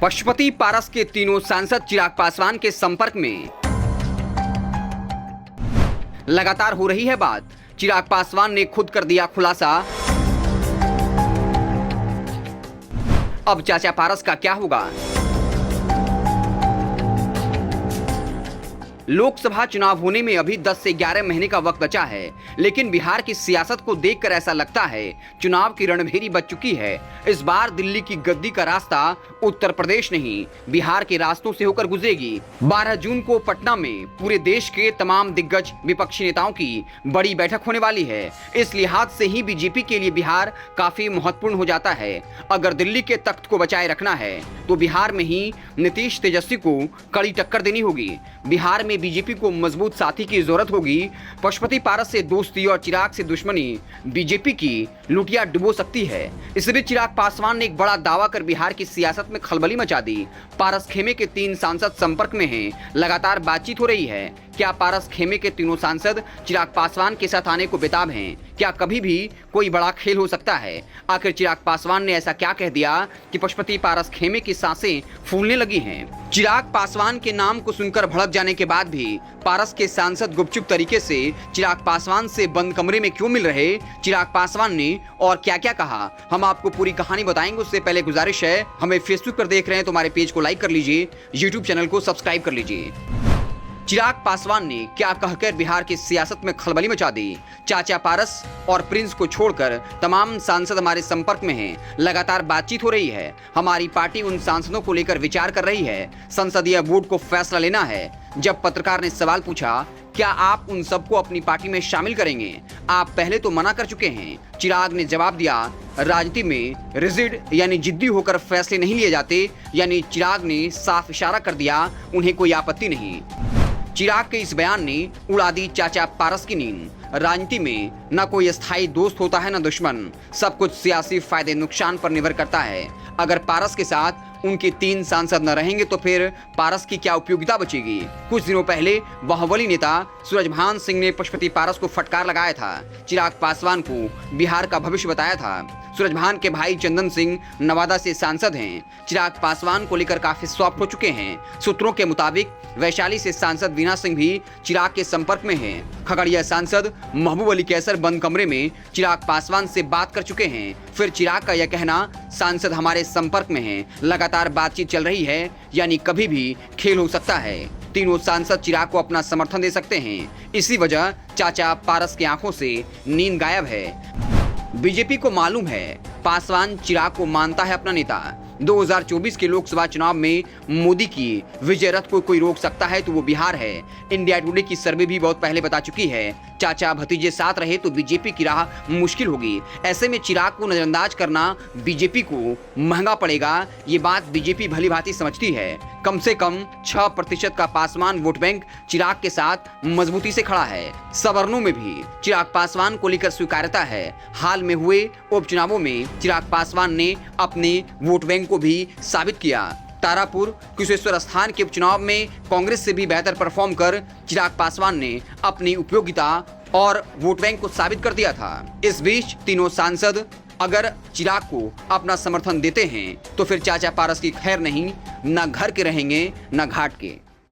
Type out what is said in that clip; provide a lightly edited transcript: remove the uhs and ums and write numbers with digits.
पशुपति पारस के तीनों सांसद चिराग पासवान के संपर्क में। लगातार हो रही है बात। चिराग पासवान ने खुद कर दिया खुलासा। अब चाचा पारस का क्या होगा? लोकसभा चुनाव होने में अभी 10 से 11 महीने का वक्त बचा है, लेकिन बिहार की सियासत को देखकर ऐसा लगता है चुनाव की रणभेरी बच चुकी है। इस बार दिल्ली की गद्दी का रास्ता उत्तर प्रदेश नहीं, बिहार के रास्तों से होकर गुजरेगी। 12 जून को पटना में पूरे देश के तमाम दिग्गज विपक्षी नेताओं की बड़ी बैठक होने वाली है। इस लिहाज से ही बीजेपी के लिए बिहार काफी महत्वपूर्ण हो जाता है। अगर दिल्ली के तख्त को बचाए रखना है तो बिहार में ही नीतीश तेजस्वी को कड़ी टक्कर देनी होगी। बिहार में बीजेपी को मजबूत साथी की जरूरत होगी। पशुपति पारस से दोस्ती और चिराग से दुश्मनी बीजेपी की लुटिया डुबो सकती है। इस बीच चिराग पासवान ने एक बड़ा दावा कर बिहार की सियासत में खलबली मचा दी। पारस खेमे के 3 सांसद संपर्क में हैं। लगातार बातचीत हो रही है। क्या पारस खेमे के तीनों सांसद चिराग पासवान के साथ आने को बेताब हैं? क्या कभी भी कोई बड़ा खेल हो सकता है? आखिर चिराग पासवान ने ऐसा क्या कह दिया कि पशुपति पारस खेमे की सांसें फूलने लगी हैं? चिराग पासवान के नाम को सुनकर भड़क जाने के बाद भी पारस के सांसद गुपचुप तरीके से चिराग पासवान से बंद कमरे में क्यों मिल रहे? चिराग पासवान ने और क्या क्या कहा, हम आपको पूरी कहानी बताएंगे। उससे पहले गुजारिश है, हमें फेसबुक पर देख रहे हैं तो हमारे पेज को लाइक कर लीजिए, यूट्यूब चैनल को सब्सक्राइब कर लीजिए। चिराग पासवान ने क्या कहकर बिहार की सियासत में खलबली मचा दी? चाचा पारस और प्रिंस को छोड़कर तमाम सांसद हमारे संपर्क में हैं। लगातार बातचीत हो रही है। हमारी पार्टी उन सांसदों को लेकर विचार कर रही है। संसदीय बोर्ड को फैसला लेना है। जब पत्रकार ने सवाल पूछा, क्या आप उन सबको अपनी पार्टी में शामिल करेंगे? आप पहले तो मना कर चुके हैं। चिराग ने जवाब दिया, राजनीति में रिजिड यानी जिद्दी होकर फैसले नहीं लिए जाते। यानी चिराग ने साफ इशारा कर दिया उन्हें कोई आपत्ति नहीं। चिराग के इस बयान ने उड़ा दी चाचा पारस की नींद। राजनीति में न कोई स्थायी दोस्त होता है न दुश्मन। सब कुछ सियासी फायदे नुकसान पर निर्भर करता है। अगर पारस के साथ उनके 3 सांसद न रहेंगे तो फिर पारस की क्या उपयोगिता बचेगी? कुछ दिनों पहले बाहुबली नेता सूरजभान सिंह ने पशुपति पारस को फटकार लगाया था। चिराग पासवान को बिहार का भविष्य बताया था। सूरजभान के भाई चंदन सिंह नवादा से सांसद हैं। चिराग पासवान को लेकर काफी सॉफ्ट हो चुके हैं। सूत्रों के मुताबिक वैशाली से सांसद वीना सिंह भी चिराग के संपर्क में हैं। खगड़िया सांसद महबूब अली कैसर बंद कमरे में चिराग पासवान से बात कर चुके हैं। फिर चिराग का यह कहना, सांसद हमारे संपर्क में हैं। लगातार बातचीत चल रही है, यानी कभी भी खेल हो सकता है। तीनों सांसद चिराग को अपना समर्थन दे सकते हैं। इसी वजह चाचा पारस की आंखों से नींद गायब है। बीजेपी को मालूम है पासवान चिराग को मानता है अपना नेता। 2024 के लोकसभा चुनाव में मोदी की विजय रथ को कोई रोक सकता है तो वो बिहार है। इंडिया टुडे की सर्वे भी बहुत पहले बता चुकी है, चाचा भतीजे साथ रहे तो बीजेपी की राह मुश्किल होगी। ऐसे में चिराग को नजरअंदाज करना बीजेपी को महंगा पड़ेगा। ये बात बीजेपी भली भांति समझती है। कम से कम 6% का पासवान वोट बैंक चिराग के साथ मजबूती से खड़ा है। सवर्णों में भी चिराग पासवान को लेकर स्वीकार्यता है। हाल में हुए उपचुनावों में चिराग पासवान ने अपने वोट बैंक को भी साबित किया। तारापुर कुशेश्वर स्थान के उपचुनाव में कांग्रेस से भी बेहतर परफॉर्म कर चिराग पासवान ने अपनी उपयोगिता और वोट बैंक को साबित कर दिया था। इस बीच तीनों सांसद अगर चिराग को अपना समर्थन देते हैं तो फिर चाचा पारस की खैर नहीं, न घर के रहेंगे न घाट के।